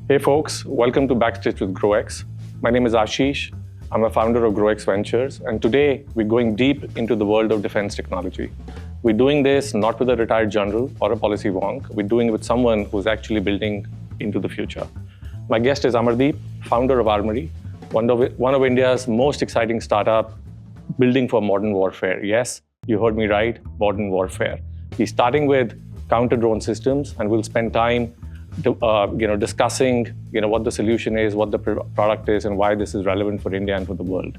Hey folks, welcome to Backstage with GrowX. My name is Ashish. I'm a founder of GrowX Ventures, and today we're going deep into the world of defense technology. We're doing this not with a retired general or a policy wonk. We're doing it with someone who's actually building into the future. My guest is Amardeep, founder of Armory, one of India's most exciting startup building for modern warfare. Yes, you heard me right, modern warfare. He's starting with counter-drone systems, and we'll spend time discussing what the solution is, what the product is, and why this is relevant for India and for the world.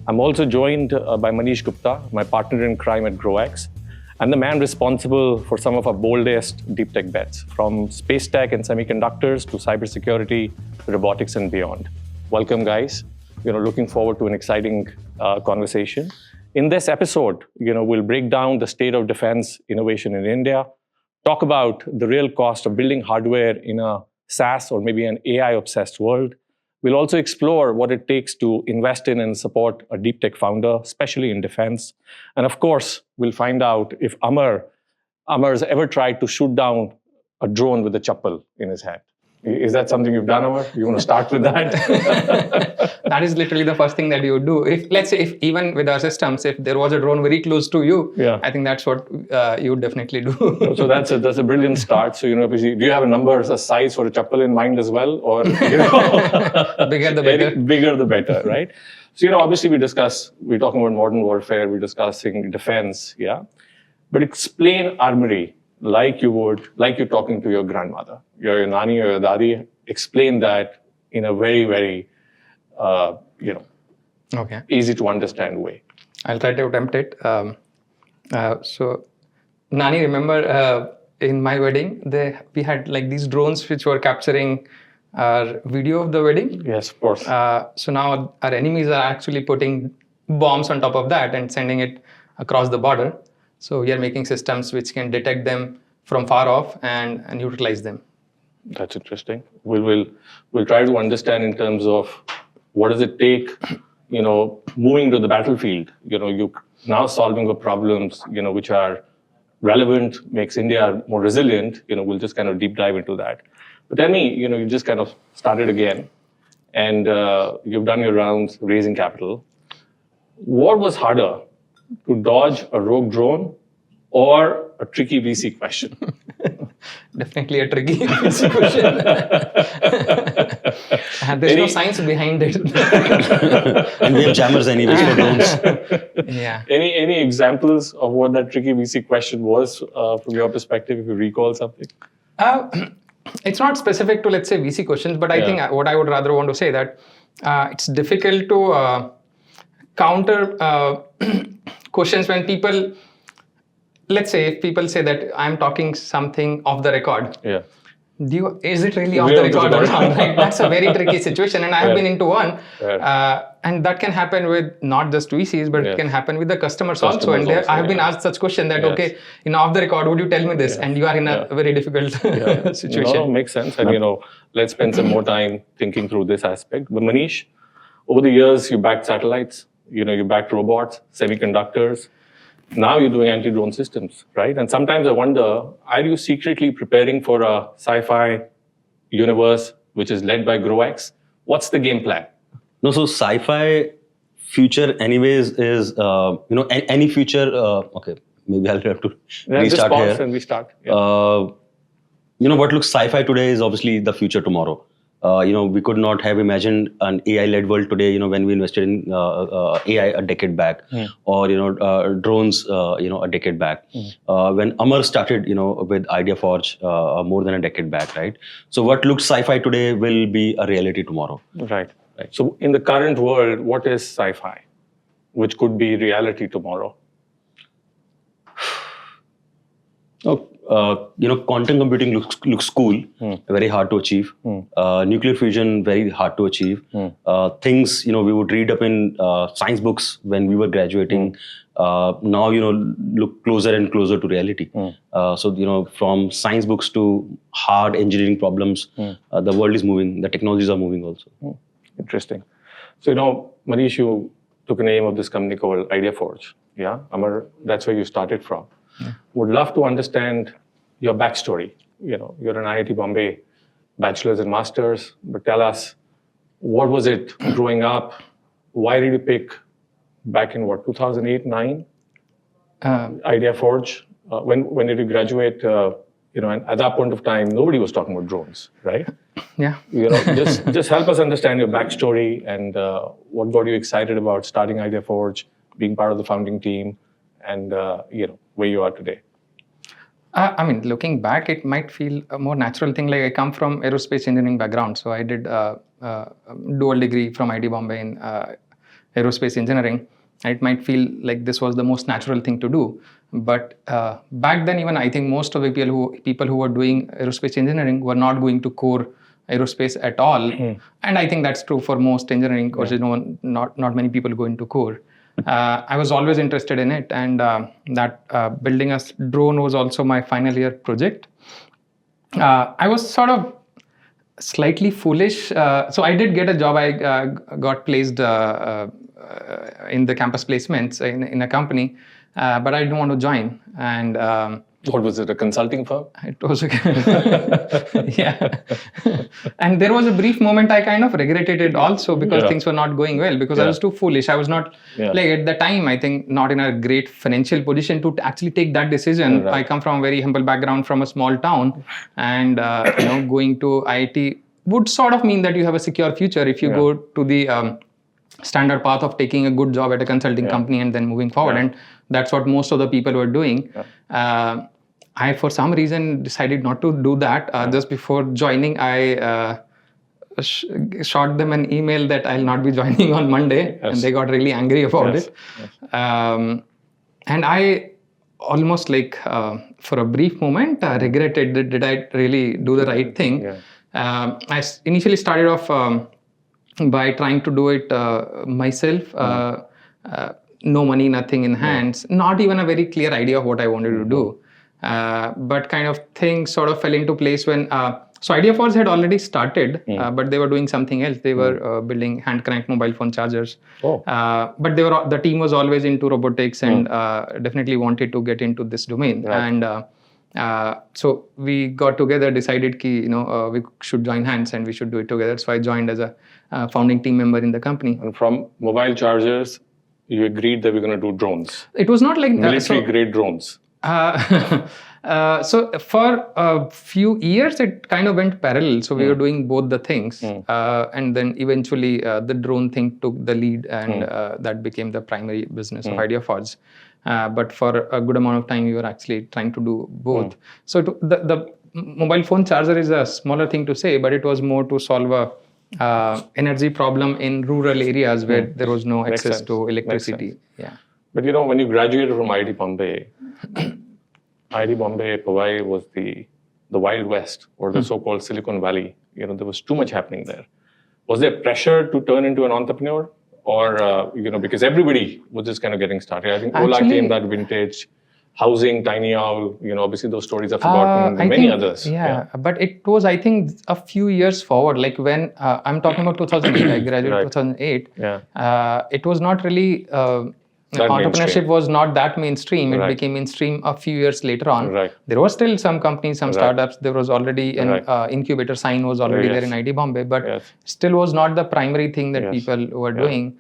I'm also joined by Manish Gupta, my partner in crime at GrowX, and the man responsible for some of our boldest deep tech bets, from space tech and semiconductors to cybersecurity, robotics, and beyond. Welcome, guys. Looking forward to an exciting conversation. In this episode, we'll break down the state of defense innovation in India, talk about the real cost of building hardware in a SaaS or maybe an AI-obsessed world. We'll also explore what it takes to invest in and support a deep tech founder, especially in defense. And of course, we'll find out if Amar's ever tried to shoot down a drone with a chappal in his head. Is that something you've done, Amar? You want to start with that? That is literally the first thing that you would do. Let's say even with our systems, if there was a drone very close to you, I think that's what you would definitely do. So that's a brilliant start. So, do you have a number, a size for a chappal in mind as well? Or, bigger the better. Bigger the better, right? So, obviously we're talking about modern warfare, we're discussing defense, yeah? But explain Armory like you're talking to your grandmother, your Nani or your Dadi. Explain that in a very, very, easy to understand way. I'll try to attempt it. So, Nani, remember in my wedding, we had like these drones which were capturing our video of the wedding. Yes, of course. So now our enemies are actually putting bombs on top of that and sending it across the border. So we are making systems which can detect them from far off and utilize them. That's interesting. We'll try to understand in terms of what does it take, moving to the battlefield. You now solving the problems, which are relevant, makes India more resilient. We'll just kind of deep dive into that. But tell me, you just kind of started again, and you've done your rounds raising capital. What was harder, to dodge a rogue drone or a tricky VC question? Definitely a tricky VC question. There's no science behind it. And we have jammers anyways for drones. Yeah. Any examples of what that tricky VC question was from your perspective, if you recall something? It's not specific to, let's say, VC questions, but I think what I would rather want to say that it's difficult to counter questions when people, let's say, if people say that I'm talking something off the record. Yeah. Is it really off the record or not? Right? That's a very tricky situation, and I have been into one. And that can happen with not just VCs, but it can happen with the customers also. And I have been asked such question that, okay, off the record, would you tell me this? And you are in a very difficult situation. No, makes sense. And, let's spend some more time thinking through this aspect. But Manish, over the years, you backed satellites, you backed robots, semiconductors. Now you're doing anti-drone systems, right? And sometimes I wonder, are you secretly preparing for a sci-fi universe which is led by GrowX? What's the game plan? No, so sci-fi future anyways is, any future, okay, maybe I'll have to restart just pause here. And we start. What looks sci-fi today is obviously the future tomorrow. We could not have imagined an AI-led world today, when we invested in AI a decade back, or, drones, a decade back. When Amar started, with IdeaForge more than a decade back, right? So what looks sci-fi today will be a reality tomorrow. Right. So in the current world, what is sci-fi, which could be reality tomorrow? Quantum computing looks cool, very hard to achieve. Nuclear fusion, very hard to achieve. Things, we would read up in science books when we were graduating, now, look closer and closer to reality. So, from science books to hard engineering problems, the world is moving, the technologies are moving also. Interesting. So, Manish, you took a name of this company called IdeaForge. Yeah, Amar, that's where you started from. Would love to understand your backstory. You're an IIT-Bombay bachelor's and master's, but tell us, what was it growing up? Why did you pick back in 2008, 9? IdeaForge. When did you graduate? And at that point of time, nobody was talking about drones, right? Yeah. Just help us understand your backstory and what got you excited about starting IdeaForge, being part of the founding team, and where you are today. Looking back, it might feel a more natural thing. Like I come from aerospace engineering background, so I did dual degree from IIT-Bombay in aerospace engineering. It might feel like this was the most natural thing to do, but back then, even I think most of the people who were doing aerospace engineering were not going to core aerospace at all, and I think that's true for most engineering courses. Not many people go into core. I was always interested in it, and that building a drone was also my final year project. I was sort of slightly foolish. So I did get a job. I got placed in the campus placements in a company, but I didn't want to join. And what was it, a consulting firm? It was, yeah. And there was a brief moment I kind of regretted it also because things were not going well, because I was too foolish. I was not, like at the time, I think not in a great financial position to actually take that decision. I come from a very humble background from a small town, and going to IIT would sort of mean that you have a secure future if you go to the standard path of taking a good job at a consulting company and then moving forward. And that's what most of the people were doing. I, for some reason, decided not to do that. Just before joining, I shot them an email that I'll not be joining on Monday, and they got really angry about it. And I almost for a brief moment, regretted that did I really do the right thing. I initially started off by trying to do it myself. No money, nothing in hands, not even a very clear idea of what I wanted to do. But kind of things sort of fell into place when, so IdeaForge had already started, but they were doing something else. They were building hand crank mobile phone chargers. But the team was always into robotics and definitely wanted to get into this domain. And so we got together, decided we should join hands and we should do it together. So I joined as a founding team member in the company. And from mobile chargers, you agreed that we're going to do drones. It was not like military-grade drones. So for a few years, it kind of went parallel. So we were doing both the things. And then eventually the drone thing took the lead, and that became the primary business of IdeaForge. But for a good amount of time, we were actually trying to do both. So the mobile phone charger is a smaller thing to say, but it was more to solve a energy problem in rural areas where there was no access to electricity. Yeah. But when you graduated from IIT-Bombay, IIT-Bombay, Powai was the Wild West, or the so-called Silicon Valley. There was too much happening there. Was there pressure to turn into an entrepreneur? Or, because everybody was just kind of getting started. I think Ola came that vintage, housing, Tiny Owl, obviously those stories are forgotten, and many others. Yeah, but it was, I think, a few years forward. Like when, I'm talking about 2008, I graduated 2008. It was not really, entrepreneurship was not that mainstream. It became mainstream a few years later on. There was still some companies, some startups. There was already an incubator. Sign was already there in IIT-Bombay, but still was not the primary thing that people were doing.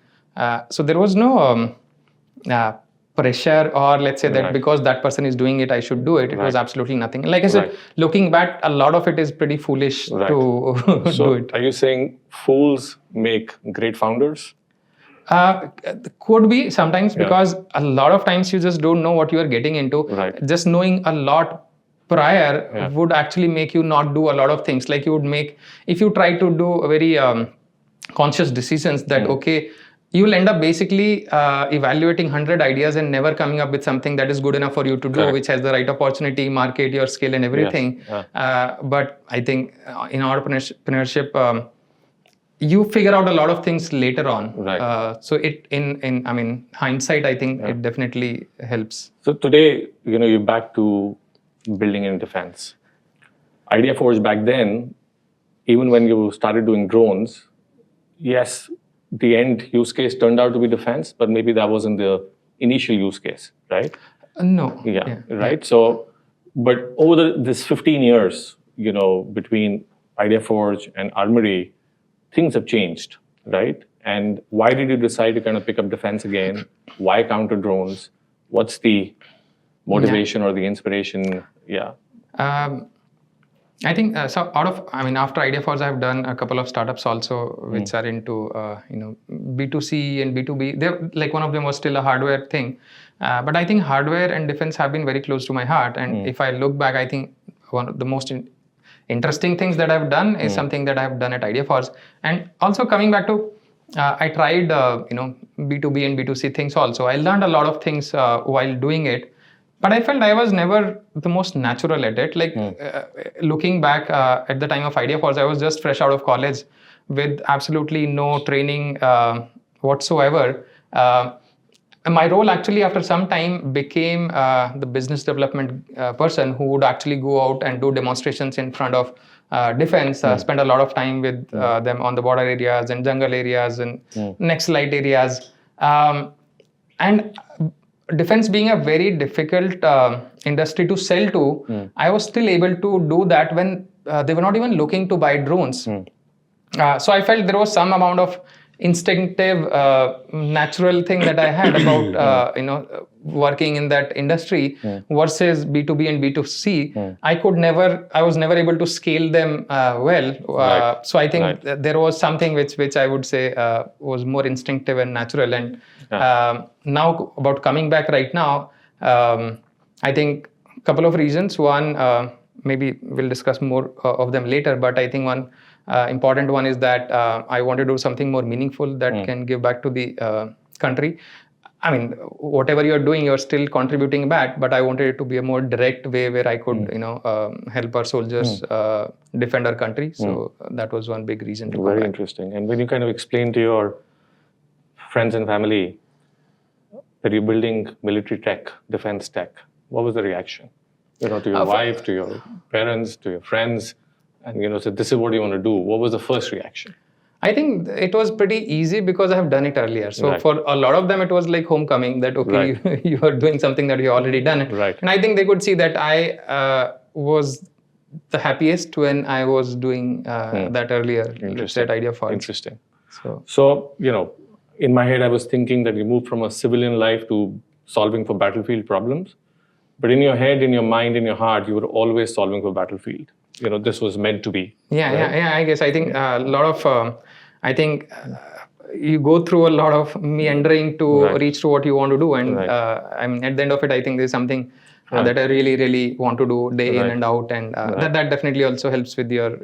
So there was no pressure, or let's say that because that person is doing it, I should do it. It was absolutely nothing. Like I said, looking back, a lot of it is pretty foolish to do it. Are you saying fools make great founders? Could be sometimes, because a lot of times you just don't know what you are getting into. Just knowing a lot prior would actually make you not do a lot of things. Like you would make, if you try to do a very conscious decisions that, you will end up basically evaluating 100 ideas and never coming up with something that is good enough for you to do, which has the right opportunity, market, your skill and everything. But I think in entrepreneurship, you figure out a lot of things later on. So it in hindsight, I think it definitely helps. So today, you're back to building in defense. IdeaForge back then, even when you started doing drones, yes, the end use case turned out to be defense, but maybe that wasn't the initial use case, right? No. Right? So, but over this 15 years, between IdeaForge and Armory, things have changed, right? And why did you decide to kind of pick up defense again? Why counter drones? What's the motivation or the inspiration? Yeah. I think after IdeaForge, I've done a couple of startups also, which are into B2C and B2B. They're like, one of them was still a hardware thing, but I think hardware and defense have been very close to my heart. And if I look back, I think one of the most interesting things that I've done is something that I've done at IdeaForge. And also coming back to, I tried B2B and B2C things also. I learned a lot of things while doing it. But I felt I was never the most natural at it. Like looking back at the time of IdeaForge, I was just fresh out of college with absolutely no training whatsoever. My role actually after some time became the business development person who would actually go out and do demonstrations in front of defense, spend a lot of time with them on the border areas and jungle areas and next light areas. And defense being a very difficult industry to sell to, I was still able to do that when they were not even looking to buy drones. So I felt there was some amount of instinctive, natural thing that I had about working in that industry versus B2B and B2C. I was never able to scale them well. So I think there was something which I would say was more instinctive and natural. And now about coming back right now, I think a couple of reasons. One, maybe we'll discuss more of them later, but I think one important one is that I want to do something more meaningful that can give back to the country. I mean, whatever you're doing, you're still contributing back, but I wanted it to be a more direct way where I could, help our soldiers defend our country. So that was one big reason to Very interesting. And when you kind of explain to your friends and family that you're building military tech, defense tech, what was the reaction? To your wife, to your parents, to your friends, and said, this is what you want to do. What was the first reaction? I think it was pretty easy because I have done it earlier. So for a lot of them, it was like homecoming that, you are doing something that you already done. Right. And I think they could see that I was the happiest when I was doing that earlier. Let's say at IdeaForge. Interesting. So, in my head, I was thinking that you moved from a civilian life to solving for battlefield problems. But in your head, in your mind, in your heart, you were always solving for battlefield. This was meant to be. Yeah. I guess I think a lot of, you go through a lot of meandering to reach to what you want to do. And at the end of it, I think there's something that I really, really want to do day in and out. And that definitely also helps with your,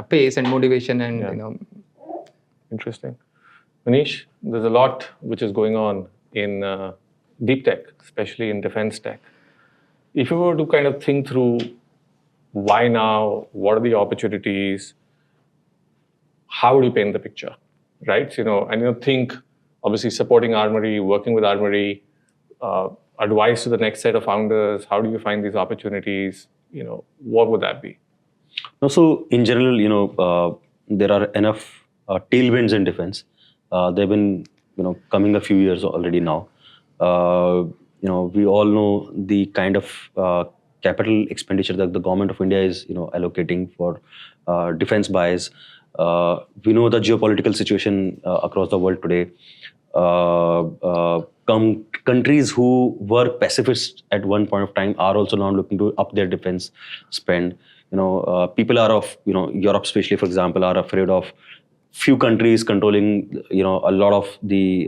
pace and motivation and, Interesting. Manish, there's a lot which is going on in Deeptech, especially in defense tech. If you were to kind of think through why now, what are the opportunities, how would you paint the picture, right? Think, obviously supporting Armory, working with Armory, advice to the next set of founders, how do you find these opportunities, what would that be? So in general, there are enough tailwinds in defense. They've been, coming a few years already now. We all know the kind of capital expenditure that the government of India is, allocating for defense buys. We know the geopolitical situation across the world today. Countries who were pacifists at one point of time are also now looking to up their defense spend. People are of, Europe especially, for example, are afraid of few countries controlling, a lot of the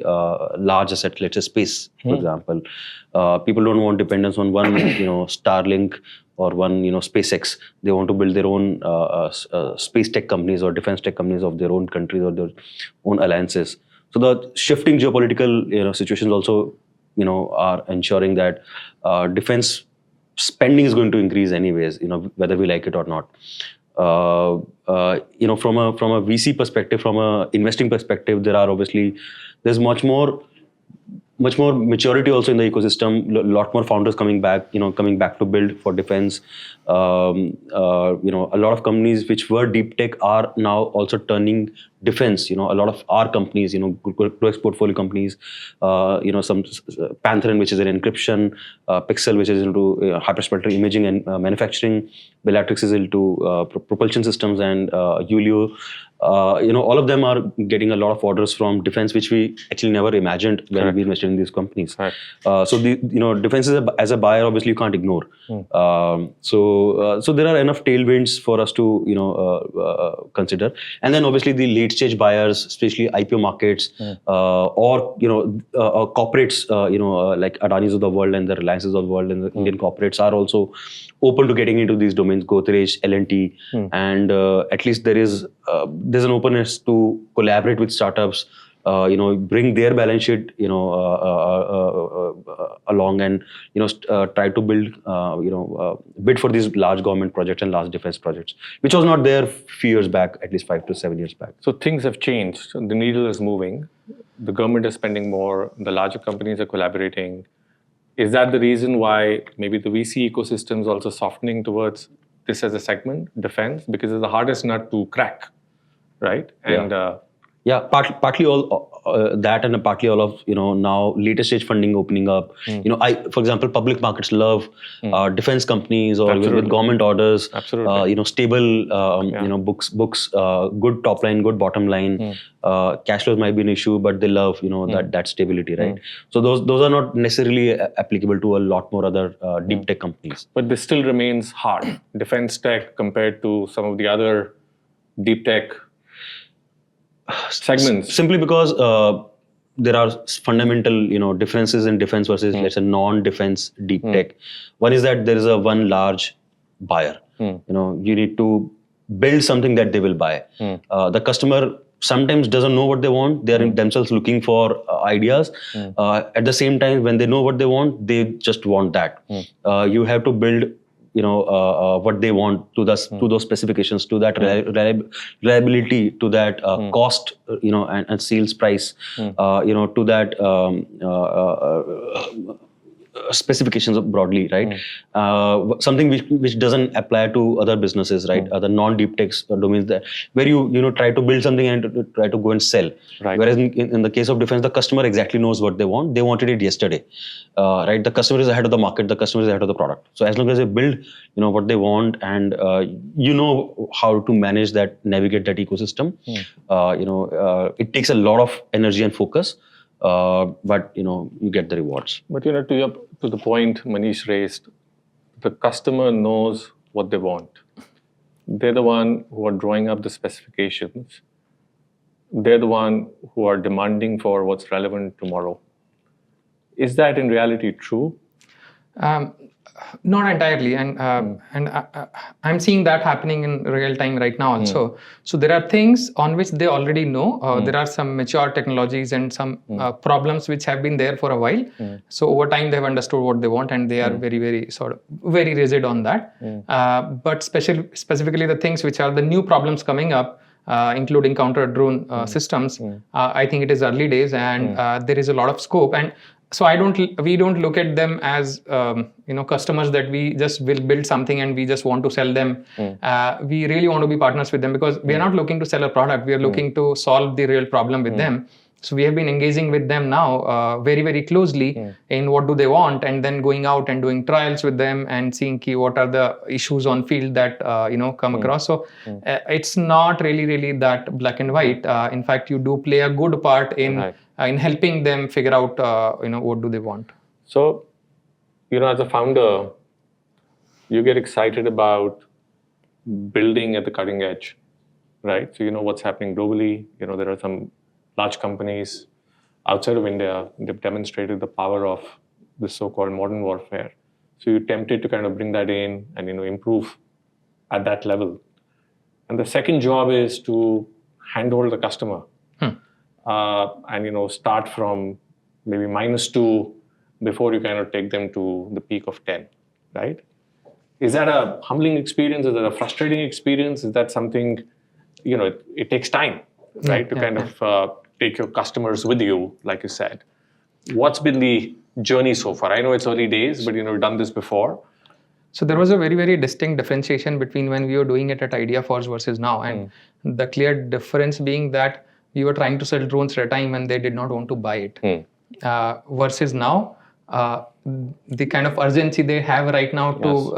large assets, let's say space, for example. People don't want dependence on one, Starlink or one, SpaceX. They want to build their own space tech companies or defense tech companies of their own countries or their own alliances. So the shifting geopolitical, situations also, are ensuring that defense spending is going to increase anyways, whether we like it or not. From a VC perspective, from a investing perspective, there's much more much more maturity also in the ecosystem. Lot more founders coming back to build for defense. A lot of companies which were deep tech are now also turning defense. A lot of our companies, GrowX portfolio companies, some Pantheon, which is in encryption, Pixel, which is into hyperspectral imaging and manufacturing, Bellatrix is into propulsion systems, and Ulio. All of them are getting a lot of orders from defense, which we actually never imagined when we invested in these companies. Right. So defense as a buyer, obviously you can't ignore. So there are enough tailwinds for us to consider, and then obviously the late stage buyers, especially IPO markets, or corporates, like Adani's of the world and the Reliances of the world and the Indian corporates are also open to getting into these domains, Godrej, L&T, and at least there's an openness to collaborate with startups, bring their balance sheet, along, and try to build, bid for these large government projects and large defense projects, which was not there few years back, at least 5 to 7 years back. So things have changed. The needle is moving. The government is spending more. The larger companies are collaborating. Is that the reason why maybe the VC ecosystem is also softening towards this as a segment, defense, because it's the hardest nut to crack, right? And partly all that, and partly all of now later stage funding opening up. For example, public markets love defense companies or with government orders. Stable books, good top line, good bottom line. Cash flows might be an issue, but they love that stability, right? So those are not necessarily applicable to a lot more other deep tech companies. But this still remains hard. Defense tech compared to some of the other deep tech segments, simply because there are fundamental differences in defense versus let's say non-defense deep tech. One is that there is one large buyer. You need to build something that they will buy. The customer sometimes doesn't know what they want. They are themselves looking for ideas. At the same time, when they know what they want, they just want that. You have to build what they want to those specifications, to that reliability, to that cost, and sales price, to that specifications broadly, right? Something which doesn't apply to other businesses, right? Other non-deep tech domains where you try to build something and try to go and sell. Right. Whereas in the case of defense, the customer exactly knows what they want. They wanted it yesterday, right? The customer is ahead of the market. The customer is ahead of the product. So as long as they build, what they want, and how to manage that, navigate that ecosystem, it takes a lot of energy and focus. But you get the rewards. But to the point Manish raised, the customer knows what they want. They're the one who are drawing up the specifications. They're the one who are demanding for what's relevant tomorrow. Is that in reality true? Not entirely, and I'm seeing that happening in real time right now also. So there are things on which they already know. There are some mature technologies and some problems which have been there for a while. So over time they have understood what they want, and they are very, very very rigid on that. But specifically the things which are the new problems coming up, including counter drone systems, I think it is early days, and there is a lot of scope. And so we don't look at them as customers that we just will build something and we just want to sell them. We really want to be partners with them, because we are not looking to sell a product. We are looking to solve the real problem with them. So we have been engaging with them now very, very closely in what do they want, and then going out and doing trials with them and seeing what are the issues on field that come across. So it's not really that black and white. In fact, you do play a good part in helping them figure out what do they want. So, as a founder, you get excited about building at the cutting edge, right? So what's happening globally. There are some large companies outside of India. They've demonstrated the power of this so-called modern warfare. So you're tempted to kind of bring that in and improve at that level. And the second job is to handhold the customer. And start from maybe -2 before you kind of take them to the peak of 10, right? Is that a humbling experience? Is that a frustrating experience? Is that something, it takes time, right? To kind of take your customers with you, like you said. what's been the journey so far? I know it's early days, but you've done this before. So there was a very, very distinct differentiation between when we were doing it at IdeaForge versus now. And the clear difference being that we were trying to sell drones at a time when they did not want to buy it. Versus now, the kind of urgency they have right now to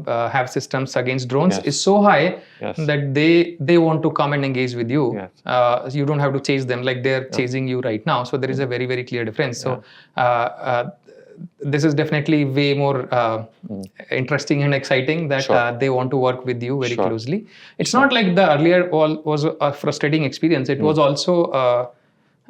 have systems against drones is so high that they want to come and engage with you. You don't have to chase them like they're chasing you right now. So there is a very, very clear difference. So this is definitely way more interesting and exciting that they want to work with you very closely. It's not like the earlier was a frustrating experience. It was also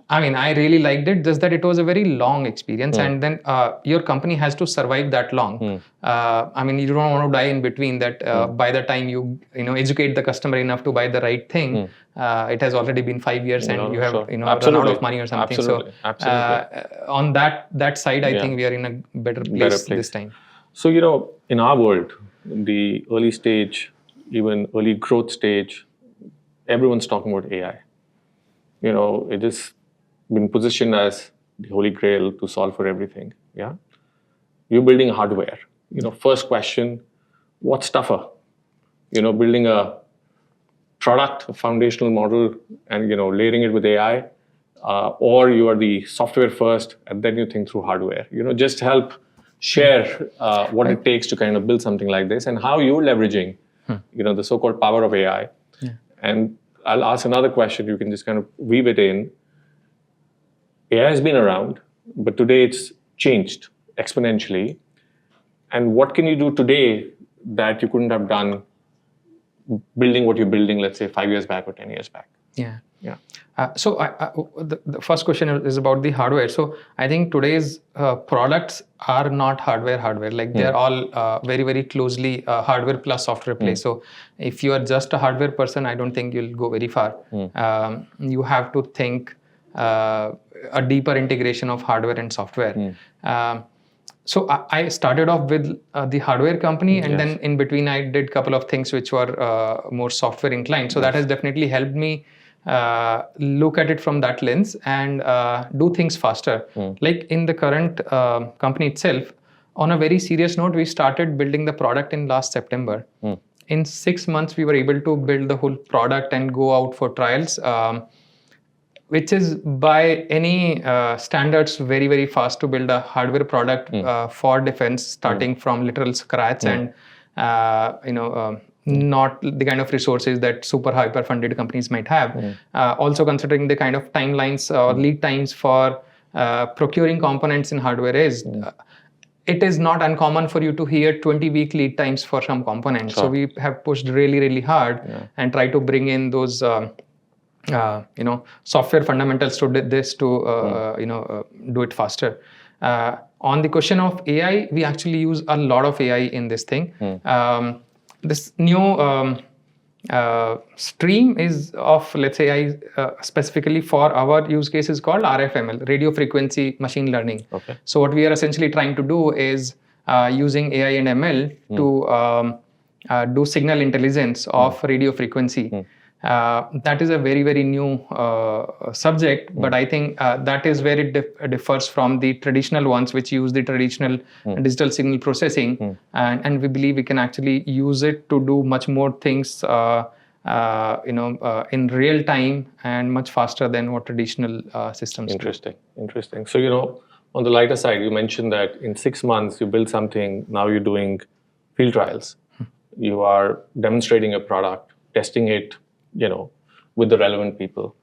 I really liked it, just that it was a very long experience, and then your company has to survive that long. You don't want to die in between that. By the time you educate the customer enough to buy the right thing, it has already been 5 years and you have run out of money or something. On that side, I think we are in a better place this time. So in our world, the early stage, even early growth stage, everyone's talking about AI. It is been positioned as the holy grail to solve for everything. You're building hardware. First question, what's tougher? Building a product, a foundational model, and layering it with AI, or you are the software first and then you think through hardware. Just help share what it takes to kind of build something like this and how you're leveraging the so-called power of AI. And I'll ask another question. You can just kind of weave it in. AI has been around, but today it's changed exponentially. And what can you do today that you couldn't have done building what you're building, let's say 5 years back or 10 years back? So the first question is about the hardware. So I think today's products are not hardware. Like they're all very, very closely hardware plus software play. So if you are just a hardware person, I don't think you'll go very far. You have to think a deeper integration of hardware and software. So I started off with the hardware company, and then in between I did a couple of things which were more software inclined. So that has definitely helped me look at it from that lens and do things faster. Like in the current company itself, on a very serious note, we started building the product in last September. In 6 months, we were able to build the whole product and go out for trials. Which is by any standards very, very fast to build a hardware product for defense, starting from literal scratch and not the kind of resources that super hyper funded companies might have. Also considering the kind of timelines or lead times for procuring components in hardware is it is not uncommon for you to hear 20-week lead times for some components. So we have pushed really, really hard and try to bring in those software fundamentals to this to do it faster. On the question of AI, we actually use a lot of AI in this thing. This new stream is of, let's say, AI specifically for our use case is called RFML, radio frequency machine learning. So what we are essentially trying to do is using AI and ML to do signal intelligence of radio frequency. That is a very, very new subject, but I think that is where it differs from the traditional ones which use the traditional digital signal processing, and we believe we can actually use it to do much more things in real time and much faster than what traditional systems do. Interesting. So, on the lighter side, you mentioned that in 6 months you build something, now you're doing field trials. You are demonstrating a product, testing it, with the relevant people.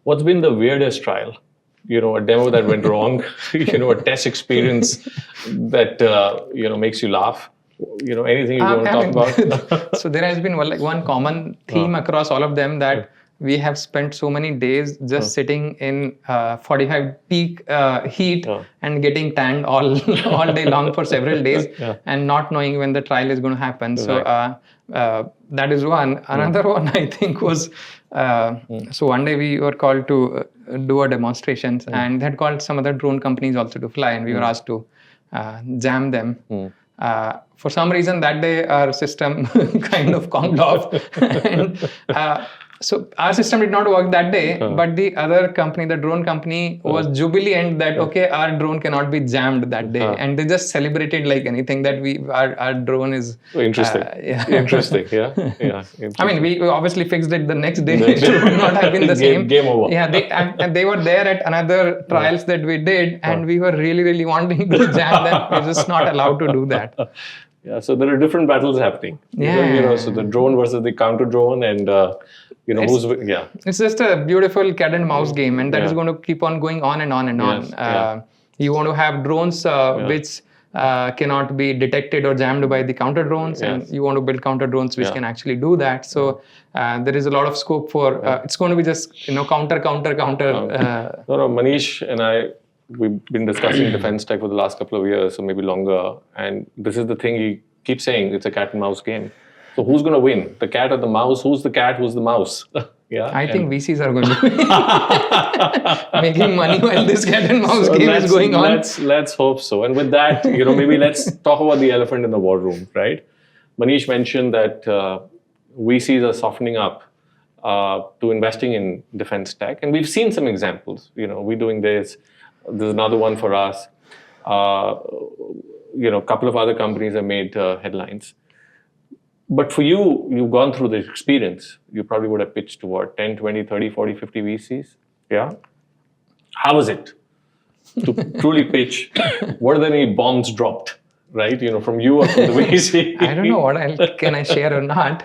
What's been the weirdest trial? A demo that went wrong, a test experience that, makes you laugh. Anything you want to talk about? So there has been one common theme across all of them that we have spent so many days just sitting in 45 peak heat and getting tanned all day long for several days and not knowing when the trial is going to happen. So that is one. Another one I think was, so one day we were called to do a demonstration and they had called some other drone companies also to fly, and we were asked to jam them. For some reason that day our system kind of conked off and So our system did not work that day, but the other company, the drone company, was jubilant that okay, our drone cannot be jammed that day, and they just celebrated like anything that our drone is interesting. Interesting, yeah. Interesting. I mean, we obviously fixed it the next day. It would not have been the same. Game over. Yeah, they were there at another trials that we did, and we were really wanting to jam them. We're just not allowed to do that. Yeah, so there are different battles happening. Yeah. So the drone versus the counter drone, and It's just a beautiful cat and mouse game, and that is going to keep on going on and on and on. You want to have drones which cannot be detected or jammed by the counter drones, and you want to build counter drones which can actually do that. So there is a lot of scope for. It's going to be just counter. Manish and I, we've been discussing defense tech for the last couple of years, or maybe longer, and this is the thing he keeps saying: it's a cat and mouse game. So who's going to win? The cat or the mouse? Who's the cat? Who's the mouse? I think VCs are going to be making money while this cat and mouse game is going on. Let's hope so. And with that, maybe let's talk about the elephant in the war room, right? Manish mentioned that VCs are softening up to investing in defense tech, and we've seen some examples. We're doing this. There's another one for us. A couple of other companies have made headlines. But for you, you've gone through the experience. You probably would have pitched to what, 10, 20, 30, 40, 50 VCs? Yeah? How was it to truly pitch? Were there any bombs dropped, right? From you or from the VC? I don't know what can I share or not.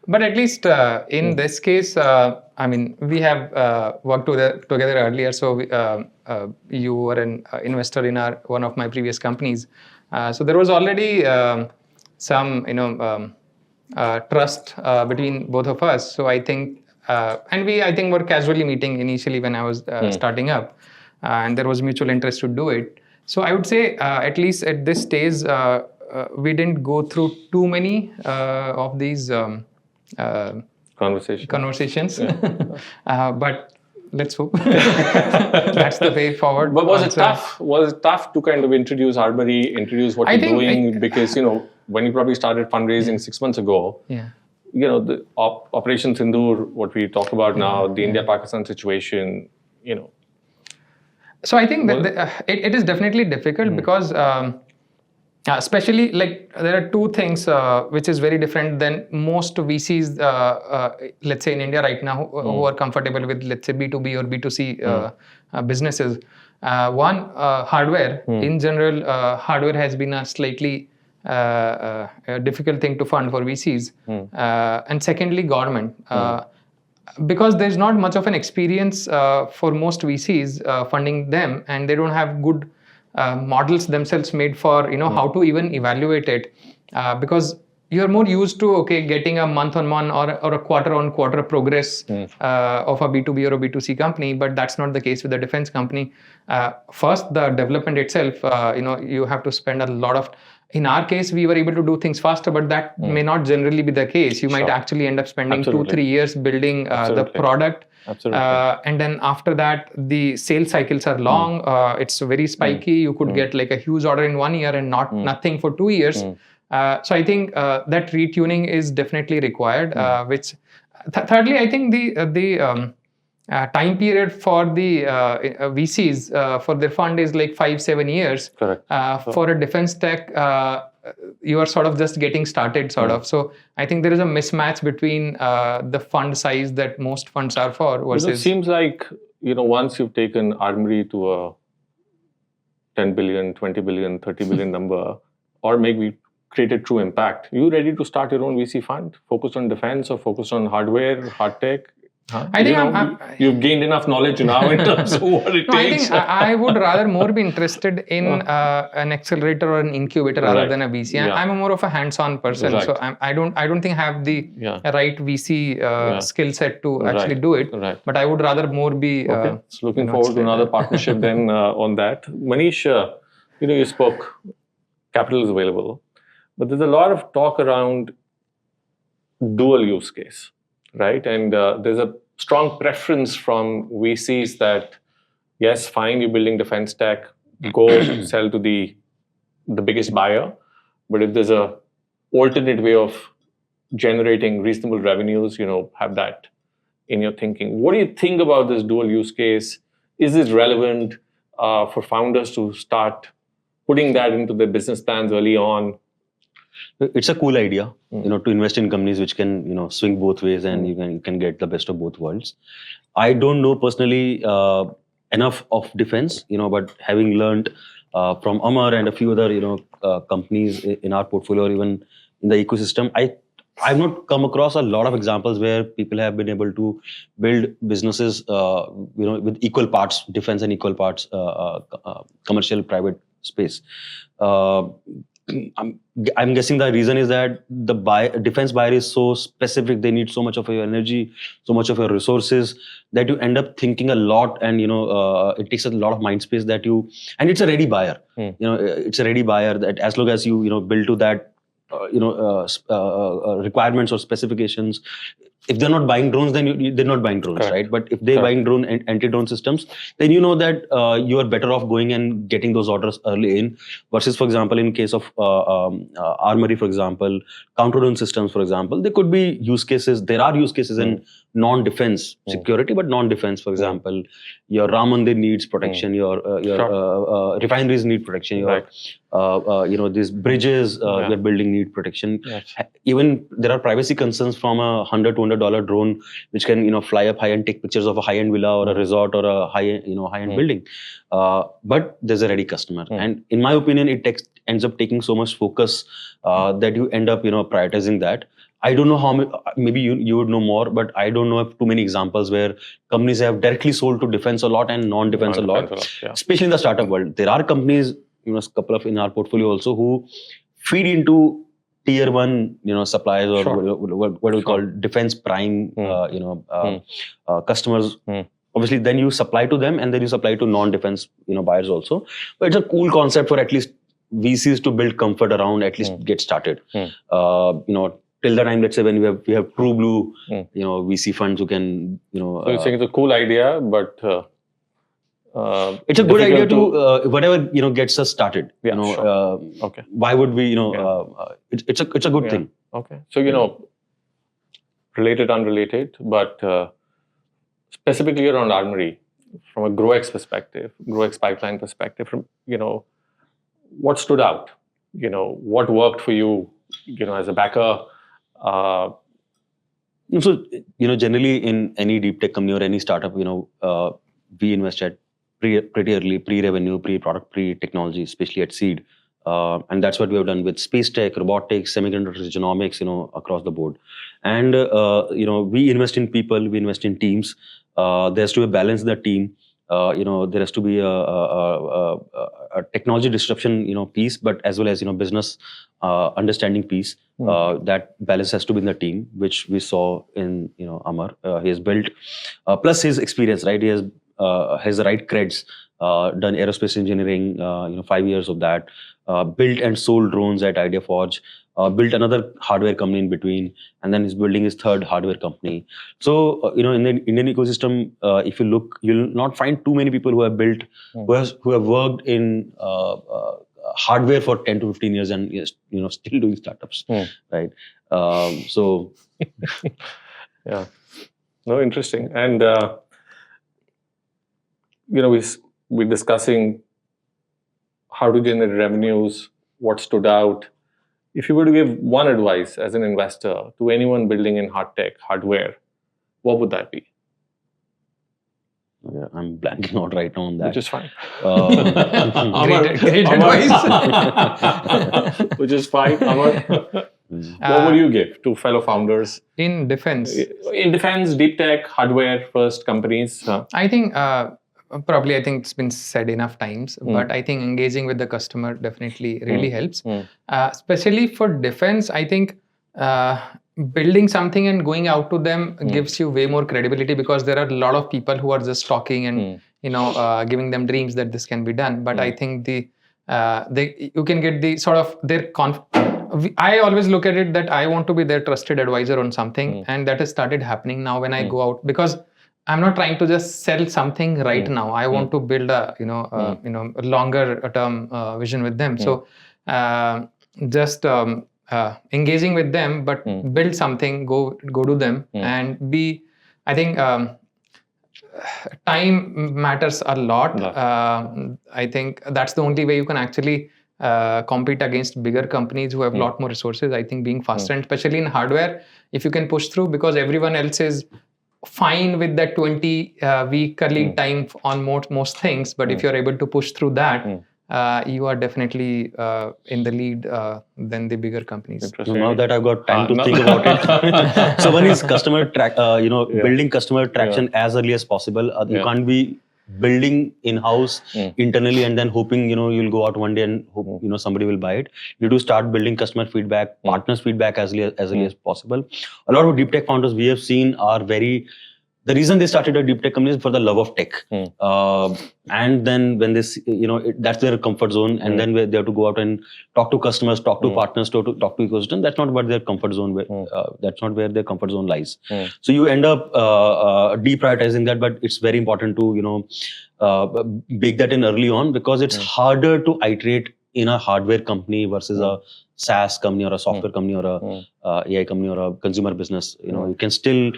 But at least in this case, we have worked together earlier. So you were an investor in one of my previous companies. So there was already some, trust between both of us. So I think, and were casually meeting initially when I was starting up, and there was mutual interest to do it. So I would say, at least at this stage, we didn't go through too many of these conversations. But let's hope that's the way forward. But was it tough? Was it tough to kind of introduce Armory, introduce what you're doing? Because, when you probably started fundraising 6 months ago, the Operation Sindoor, what we talk about now, the India-Pakistan situation, So I think that it is definitely difficult because especially there are two things which is very different than most VCs, let's say in India right now, who are comfortable with, let's say, B2B or B2C businesses. One, hardware. In general, hardware has been a slightly a difficult thing to fund for VCs. And secondly, government. Because there's not much of an experience for most VCs funding them, and they don't have good models themselves made for how to even evaluate it, because you're more used to getting a month-on-month or a quarter-on-quarter progress of a B2B or a B2C company, but that's not the case with a defense company. First, the development itself, you have to spend a lot of. In our case, we were able to do things faster, but that may not generally be the case. You might actually end up spending 2-3 years building the product. And then after that, the sales cycles are long. It's very spiky. You could get like a huge order in 1 year and nothing for 2 years. So I think that retuning is definitely required. Which thirdly, I think the time period for the VCs for their fund is like 5-7 years. Correct. For a defense tech, you are sort of just getting started, sort of. So I think there is a mismatch between the fund size that most funds are for versus. It seems like once you've taken Armory to a 10 billion, 20 billion, 30 billion number, or maybe created true impact, you ready to start your own VC fund, focused on defense or focused on hardware, hard tech? I think you've gained enough knowledge now in terms of what it takes. I think I would rather more be interested in an accelerator or an incubator rather than a VC. I'm more of a hands-on person, so I don't think I have the right VC skill set to actually do it. But I would rather more be. So looking forward to another partnership then on that. Manish, you spoke. Capital is available, but there's a lot of talk around dual use case. Right, and there's a strong preference from VCs that, yes, fine, you're building defense tech, go sell to the biggest buyer, but if there's a alternate way of generating reasonable revenues, have that. in your thinking. What do you think about this dual use case? Is it relevant for founders to start putting that into their business plans early on? It's a cool idea, to invest in companies which can, swing both ways, and you can get the best of both worlds. I don't know personally enough of defense, but having learned from Amar and a few other, companies in our portfolio, or even in the ecosystem, I've not come across a lot of examples where people have been able to build businesses, with equal parts defense and equal parts commercial private space. I'm guessing the reason is that the defense buyer is so specific. They need so much of your energy, so much of your resources, that you end up thinking a lot, and it takes a lot of mind space and it's a ready buyer. It's a ready buyer that as long as you build to that requirements or specifications. If they're not buying drones, then they're not buying drones. Correct. Right? But if they're buying drone and anti-drone systems, then you know that you are better off going and getting those orders early in, versus, for example, in case of Armory, for example, counter-drone systems, for example, there could be use cases. There are use cases in non-defense security, but non-defense, for example, your Ram Mandir needs protection, your refineries need protection, your these bridges we're building need protection. Yes. Even there are privacy concerns from a $100-200 drone which can fly up high and take pictures of a high-end villa or a resort or a high-end building. But there's a ready customer, and in my opinion, it ends up taking so much focus that you end up prioritizing that. I don't know how maybe you would know more, but I don't know of too many examples where companies have directly sold to defense a lot and non-defense a lot, especially in the startup world. There are companies, a couple of in our portfolio also, who feed into tier one, suppliers, or what we call defense prime, customers. Obviously, then you supply to them, and then you supply to non-defense, buyers also. But it's a cool concept for at least VCs to build comfort around, at least get started. Till the time, let's say, when we have true blue, VC funds who can, So you're saying it's a cool idea, but it's a good idea to whatever gets us started. Okay. Why would we? It's a good thing. Okay. So related, unrelated, but specifically around Armory, from a GrowX perspective, GrowX pipeline perspective, from what stood out? What worked for you? As a backer. So generally in any deep tech company or any startup, we invest at pretty early, pre-revenue, pre-product, pre-technology, especially at seed. And that's what we have done with space tech, robotics, semiconductors, genomics, across the board. And, we invest in people, we invest in teams. There has to be a balance in the team. There has to be a technology disruption, piece, but as well as, business understanding piece. That balance has to be in the team, which we saw in, Amar. He has built, plus his experience, right? He has the right creds, done aerospace engineering, 5 years of that, built and sold drones at IdeaForge, built another hardware company in between, and then he's building his third hardware company. So, in the Indian ecosystem, if you look, you'll not find too many people who have built, who have worked in hardware for 10 to 15 years and, still doing startups, right? So, yeah, no, interesting. And, we're discussing how to generate revenues, what stood out. If you were to give one advice as an investor to anyone building in hard tech, hardware, what would that be? Yeah, I'm blanking out right now on that. Which is fine. Great advice. Which is fine. Amar, what would you give to fellow founders? In defense? In defense, deep tech, hardware first companies. I think probably it's been said enough times, but I think engaging with the customer definitely really helps. Especially for defense, I think building something and going out to them gives you way more credibility, because there are a lot of people who are just talking and giving them dreams that this can be done. But I think you can get the sort of their I always look at it that I want to be their trusted advisor on something, and that has started happening now when I go out, because I'm not trying to just sell something right now. I want to build a a longer term vision with them. So just engaging with them, but build something, go to them, and be I think time matters a lot. I think that's the only way you can actually compete against bigger companies who have a lot more resources. I think being faster, and especially in hardware, if you can push through, because everyone else is fine with that 20-week lead time on most things, but if you're able to push through that, you are definitely in the lead than the bigger companies. Now that I've got time to think about it. So one is customer building customer traction as early as possible. You can't be building in-house internally and then hoping you'll go out one day and hope somebody will buy it. You do start building customer feedback, partners feedback as early as possible. A lot of deep tech founders we have seen are the reason they started a deep tech company is for the love of tech. And then when this, that's their comfort zone. And then they have to go out and talk to customers, talk to partners, talk to ecosystem. That's not what their comfort zone, that's not where their comfort zone lies. So you end up deprioritizing that, but it's very important to, bake that in early on, because it's harder to iterate in a hardware company versus a SaaS company or a software company or a AI company or a consumer business. You can still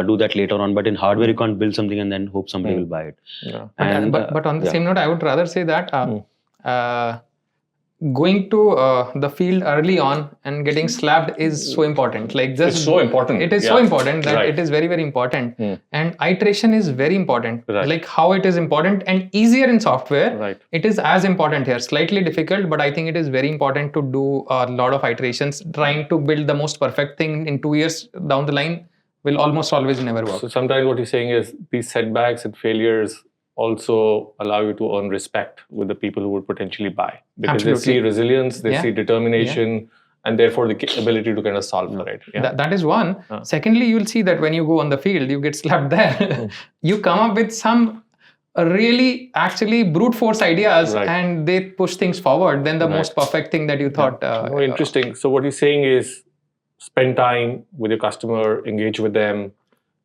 do that later on, but in hardware you can't build something and then hope somebody will buy it. But on the same note, I would rather say that going to the field early on and getting slapped is so important. It's so important. It is so important that it is very, very important. And iteration is very important. Like how it is important and easier in software. It is as important here. Slightly difficult, but I think it is very important to do a lot of iterations. Trying to build the most perfect thing in 2 years down the line will almost always never work. So sometimes what you're saying is these setbacks and failures also allow you to earn respect with the people who would potentially buy, because they see resilience, they see determination, and therefore the ability to kind of solve for it. That is one. Secondly, you'll see that when you go on the field, you get slapped there. You come up with some really actually brute force ideas and they push things forward than the most perfect thing that you thought. Interesting. So what you're saying is spend time with your customer, engage with them,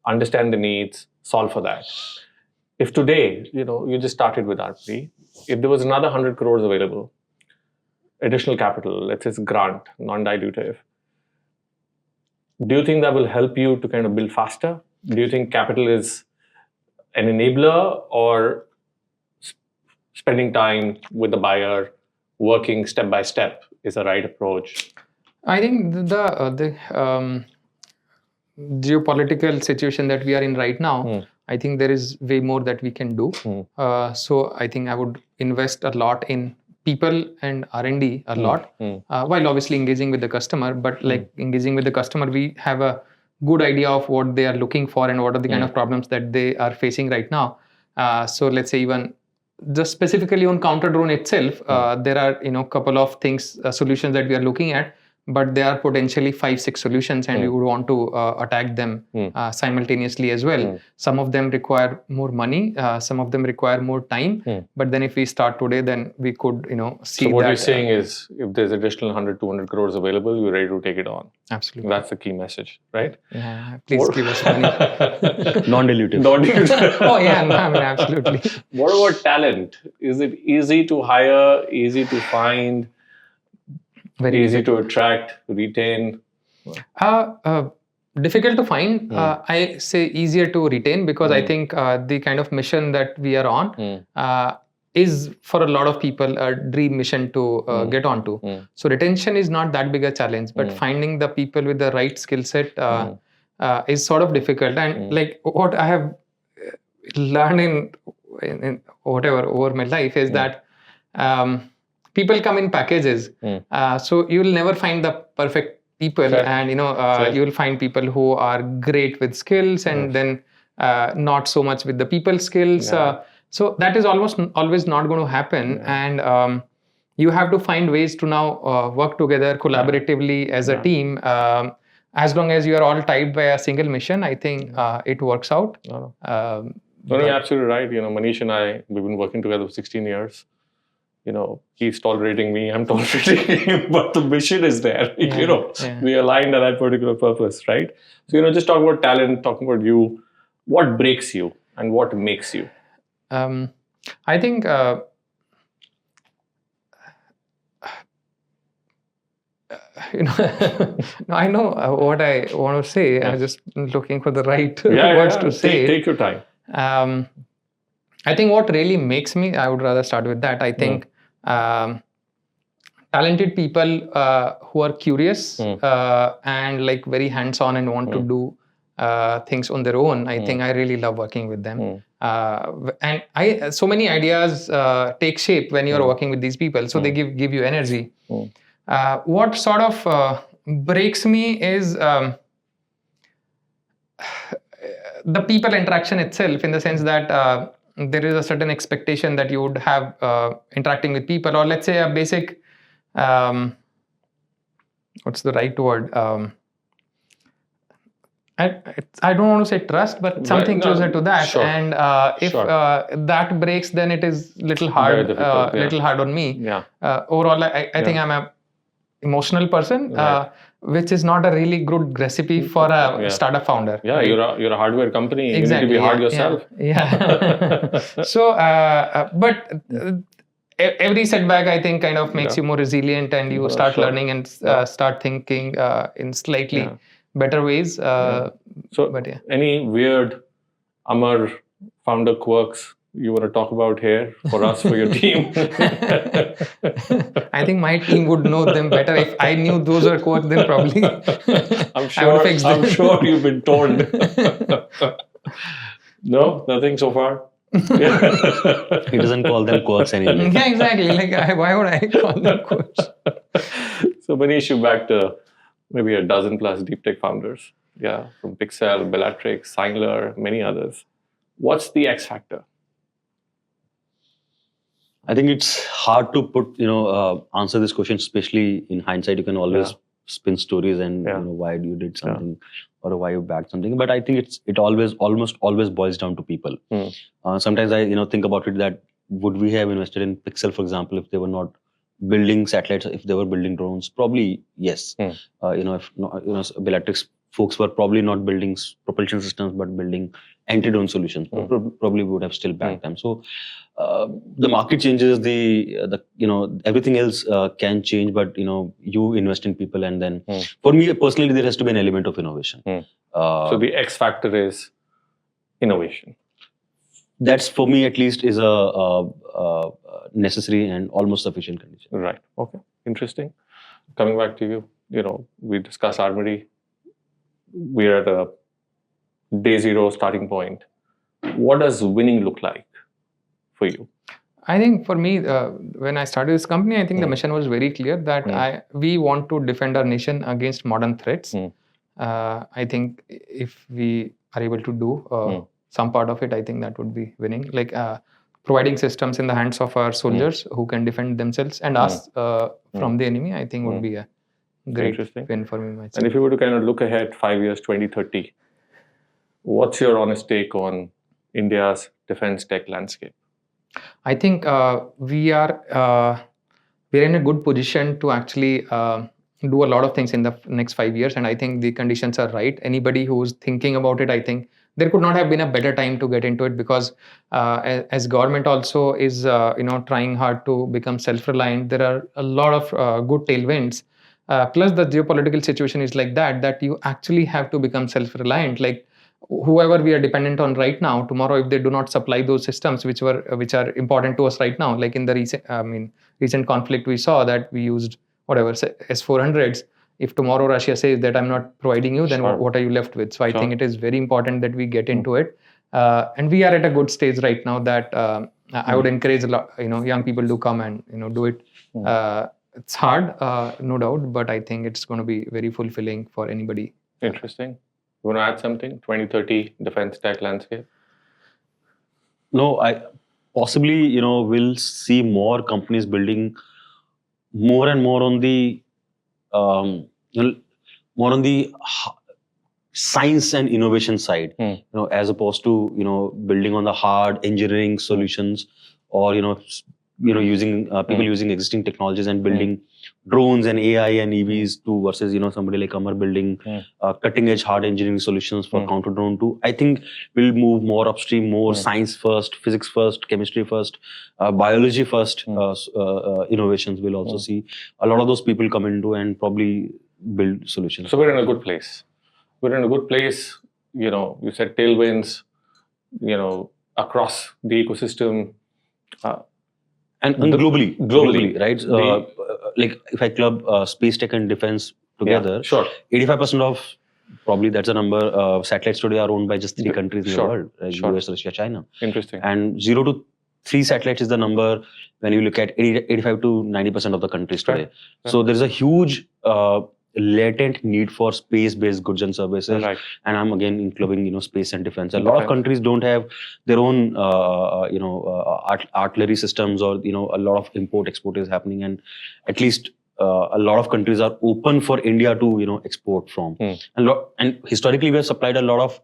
understand the needs, solve for that. If today, you just started with Armory, if there was another 100 crores available, additional capital, let's say it's grant, non-dilutive, do you think that will help you to kind of build faster? Do you think capital is an enabler, or spending time with the buyer, working step by step is the right approach? I think the geopolitical situation that we are in right now, I think there is way more that we can do. So I think I would invest a lot in people and R&D a lot, while obviously engaging with the customer. But like engaging with the customer, we have a good idea of what they are looking for and what are the kind of problems that they are facing right now. So let's say even just specifically on counter drone itself, there are couple of things, solutions that we are looking at. But there are potentially 5-6 solutions, and we would want to attack them simultaneously as well. Some of them require more money, some of them require more time. But then if we start today, then we could, see. So what that, you're saying is, if there's additional 100-200 crores available, you're ready to take it on. Absolutely. That's the key message, right? Yeah, please give us money. Non-dilutive. Oh yeah, no, I mean, absolutely. What about talent? Is it easy to hire, easy to find? Very easy to attract, retain? Difficult to find. I say easier to retain, because I think the kind of mission that we are on is for a lot of people a dream mission to get onto. So retention is not that big a challenge, but finding the people with the right skill set is sort of difficult. And like what I have learned in whatever over my life is that people come in packages. So you will never find the perfect people, and you will find people who are great with skills and then not so much with the people skills. So that is almost always not going to happen. And you have to find ways to now work together collaboratively as a team. As long as you are all tied by a single mission, I think it works out. No, you're absolutely right. Manish and I, we've been working together for 16 years. He's tolerating me, I'm tolerating him, but the mission is there. We aligned at that particular purpose, right? So, just talking about talent, talking about you, what breaks you and what makes you? I think No, I know what I want to say. I'm just looking for the right words to say. Take your time. I think what really makes me, I would rather start with that. I think talented people who are curious and like very hands-on and want to do things on their own. I think I really love working with them. And so many ideas take shape when you're working with these people. So they give you energy. What sort of breaks me is the people interaction itself, in the sense that there is a certain expectation that you would have interacting with people, or let's say a basic, what's the right word? I don't want to say trust, but something closer to that. Sure. And if that breaks, then it is little hard, little hard on me. Overall, I think I'm a emotional person, which is not a really good recipe for a startup founder. Right? You're a hardware company. Exactly. You need to be hard yourself. So, but every setback, I think, kind of makes you more resilient, and you start learning and start thinking in slightly better ways. Any weird Amar founder quirks you want to talk about here for us, for your team? I think my team would know them better. If I knew those were quirks, then probably I'm sure you've been told. No, nothing so far. He doesn't call them quirks anymore. Yeah, exactly. Like, why would I call them quirks? So Manish, you backed maybe a dozen plus Deeptech founders. Yeah, from Pixel, Bellatrix, Singler, many others. What's the X factor? I think it's hard to put, answer this question, especially in hindsight. You can always spin stories and why you did something or why you backed something. But I think it almost always boils down to people. Sometimes I think about it that would we have invested in Pixel, for example, if they were not building satellites, if they were building drones? Probably yes. If Bellatrix folks were probably not building propulsion systems but building anti-drone solutions, probably would have still backed them. So the market changes, the everything else can change, but you invest in people, and then for me personally there has to be an element of innovation. So the X factor is innovation. That's, for me at least, is a necessary and almost sufficient condition. Right. Okay. Interesting. Coming back to you, we discussed Armory. We're at a day zero starting point. What does winning look like for you? I think for me, when I started this company, I think the mission was very clear that we want to defend our nation against modern threats. I think if we are able to do some part of it, I think that would be winning. Like providing systems in the hands of our soldiers who can defend themselves and us from the enemy, I think would be a great win for me myself. And if you were to kind of look ahead 5 years, 2030, what's your honest take on India's defense tech landscape? I think we're in a good position to actually do a lot of things in the next 5 years, and I think the conditions are right. Anybody who's thinking about it, I think there could not have been a better time to get into it, because as government also is trying hard to become self-reliant, there are a lot of good tailwinds. Plus the geopolitical situation is like that you actually have to become self-reliant. Like whoever we are dependent on right now, tomorrow if they do not supply those systems which are important to us right now, like in the recent conflict we saw that we used S-400s. If tomorrow Russia says that I'm not providing you, then what are you left with? So I think it is very important that we get into it, and we are at a good stage right now that I would encourage a lot, young people to come and do it. It's hard, no doubt, but I think it's going to be very fulfilling for anybody. Interesting. You want to add something? 2030 defense tech landscape? No, I possibly, will see more companies building more and more on the science and innovation side, as opposed to building on the hard engineering solutions, or using people using existing technologies and building drones and AI and EVs to versus somebody like Amar building cutting edge hard engineering solutions for counter drone too. I think we'll move more upstream, more science first, physics first, chemistry first, biology first. Innovations will also see a lot of those people come into and probably build solutions. So we're in a good place. We're in a good place. You said tailwinds. Across the ecosystem. And globally, right? Like if I club space tech and defense together, sure. 85% of probably that's a number. Satellites today are owned by just 3 countries in the world: US, Russia, China. Interesting. And 0 to 3 satellites is the number when you look at 85 to 90% of the countries today. Right. So there's a huge latent need for space-based goods and services. Right. And I'm again clubbing space and defense. A lot of countries don't have their own artillery systems, or a lot of import-export is happening, and at least a lot of countries are open for India to export from. And historically we have supplied a lot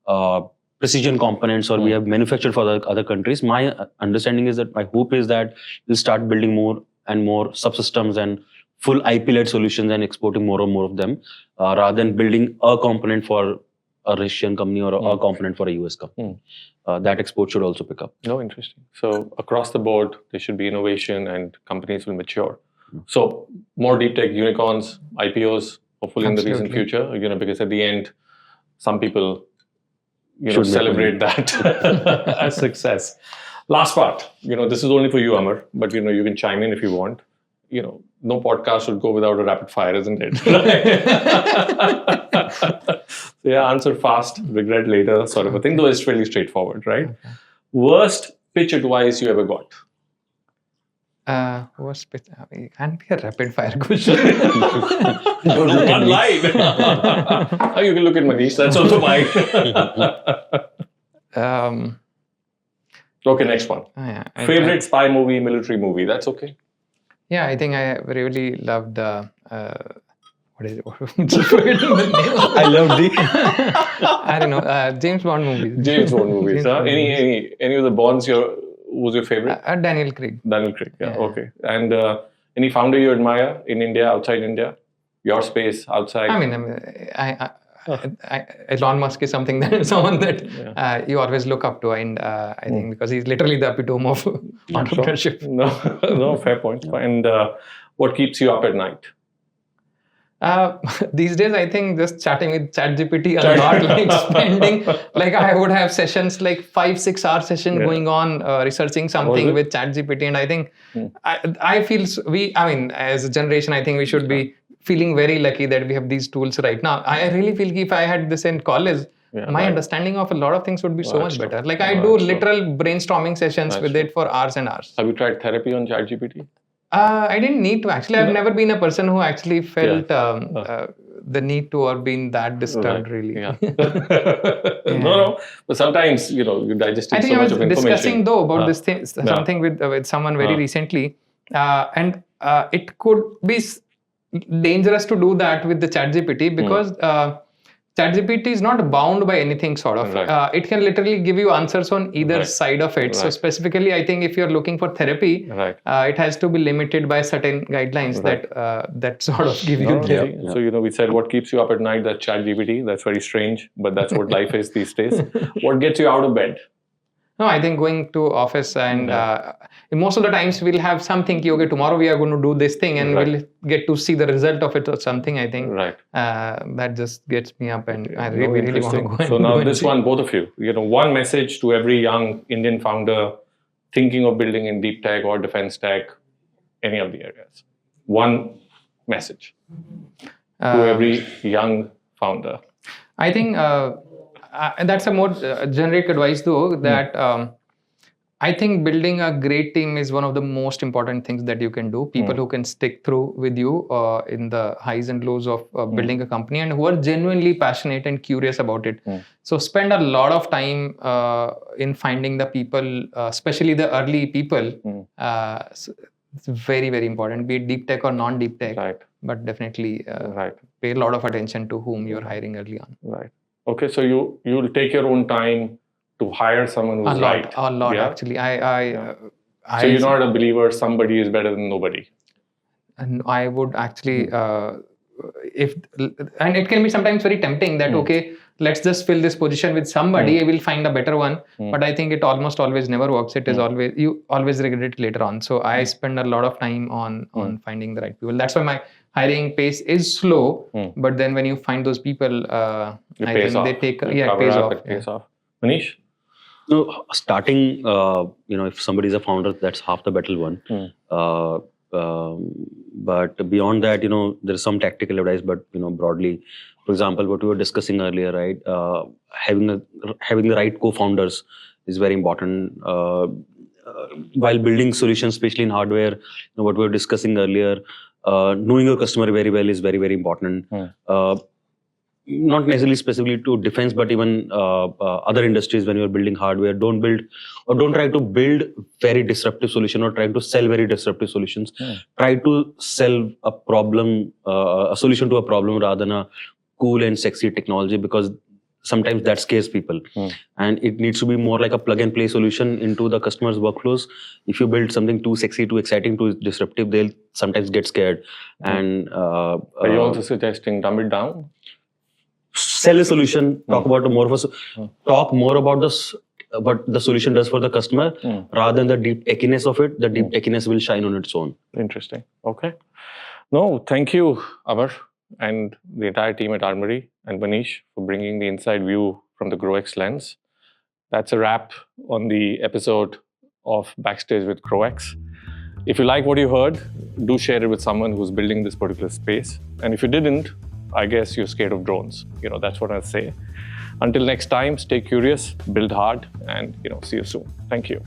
of precision components, or we have manufactured for the other countries. My understanding is that my hope is that we'll start building more and more subsystems and full IP-led solutions and exporting more and more of them, rather than building a component for a Russian company or a component for a US company. That export should also pick up. Oh, interesting. So across the board, there should be innovation and companies will mature. So more deep tech unicorns, IPOs, hopefully in the recent future, because at the end, some people celebrate that as success. Last part, this is only for you, Amar, but you can chime in if you want. No podcast should go without a rapid fire, isn't it? So answer fast, regret later, sort of a thing, though it's fairly straightforward, right? Okay. Worst pitch advice you ever got? Worst pitch? It can't be a rapid fire question. One line. You can look at Manish, that's also mine. Okay, next one. Favorite spy movie, military movie, that's okay. Yeah, I think I really loved what is it? I loved I don't know, James Bond movies. James Bond movies. Any of the Bonds was your favorite? Daniel Craig. Daniel Craig, yeah. Okay. And any founder you admire in India, outside India? Your space, outside? I mean, Elon Musk is someone that you always look up to, and I think because he's literally the epitome of entrepreneurship. No, fair point. And what keeps you up at night? These days, I think just chatting with ChatGPT a lot, spending, I would have sessions 5-6 hour session going on, researching something with ChatGPT, and I think I feel as a generation, I think we should be feeling very lucky that we have these tools right now. I really feel if I had this in college, my understanding of a lot of things would be so much better. I do literal brainstorming sessions with it for hours and hours. Have you tried therapy on ChatGPT? I didn't need to actually. I've never been a person who actually felt the need to or been that disturbed really. Yeah. No. But sometimes, you digest so much of information. I think I was discussing though about this thing, something with someone very recently. And it could be dangerous to do that with the ChatGPT because ChatGPT is not bound by anything sort of. Right. It can literally give you answers on either side of it. Right. So specifically, I think if you're looking for therapy, it has to be limited by certain guidelines that sort of give you therapy. Yeah. So, we said what keeps you up at night, that's ChatGPT. That's very strange, but that's what life is these days. What gets you out of bed? No, I think going to office and most of the times we'll have something, okay, tomorrow we are going to do this thing and we'll get to see the result of it or something, I think. Right. That just gets me up and I really want to go. So now this one, both of you, one message to every young Indian founder thinking of building in deep tech or defense tech, any of the areas. One message to every young founder. I think that's a more generic advice though, that I think building a great team is one of the most important things that you can do. People who can stick through with you in the highs and lows of building a company and who are genuinely passionate and curious about it. So spend a lot of time in finding the people, especially the early people. It's very, very important, be it deep tech or non-deep tech. Right. But definitely pay a lot of attention to whom you're hiring early on. Right. Okay, so you'll take your own time to hire someone who's right. A lot, actually. So you're not a believer somebody is better than nobody? and I would actually, and it can be sometimes very tempting that, okay, let's just fill this position with somebody, we'll find a better one. But I think it almost always never works. It is always, you always regret it later on. So I spend a lot of time on finding the right people. That's why my hiring pace is slow. But then when you find those people, I think they take, it pays off. Manish? No, starting, if somebody is a founder, that's half the battle won. But beyond that, there's some tactical advice, but, broadly, for example, what we were discussing earlier, right? Having the right co-founders is very important. While building solutions, especially in hardware, what we were discussing earlier, knowing your customer very well is very, very important. Not necessarily specifically to defense, but even other industries. When you're building hardware, don't try to build very disruptive solution or try to sell very disruptive solutions. Try to sell a problem, a solution to a problem rather than a cool and sexy technology, because sometimes that scares people. And it needs to be more like a plug and play solution into the customer's workflows. If you build something too sexy, too exciting, too disruptive, they'll sometimes get scared. And are you also suggesting dumb it down? Sell a solution, talk more about what the solution does for the customer, rather than the deep techiness of it. The deep techiness will shine on its own. Interesting. Okay. No, thank you, Amar, and the entire team at Armory, and Manish for bringing the inside view from the GrowX lens. That's a wrap on the episode of Backstage with GrowX. If you like what you heard, do share it with someone who's building this particular space. And if you didn't, I guess you're scared of drones. That's what I'll say. Until next time, stay curious, build hard, and see you soon. Thank you.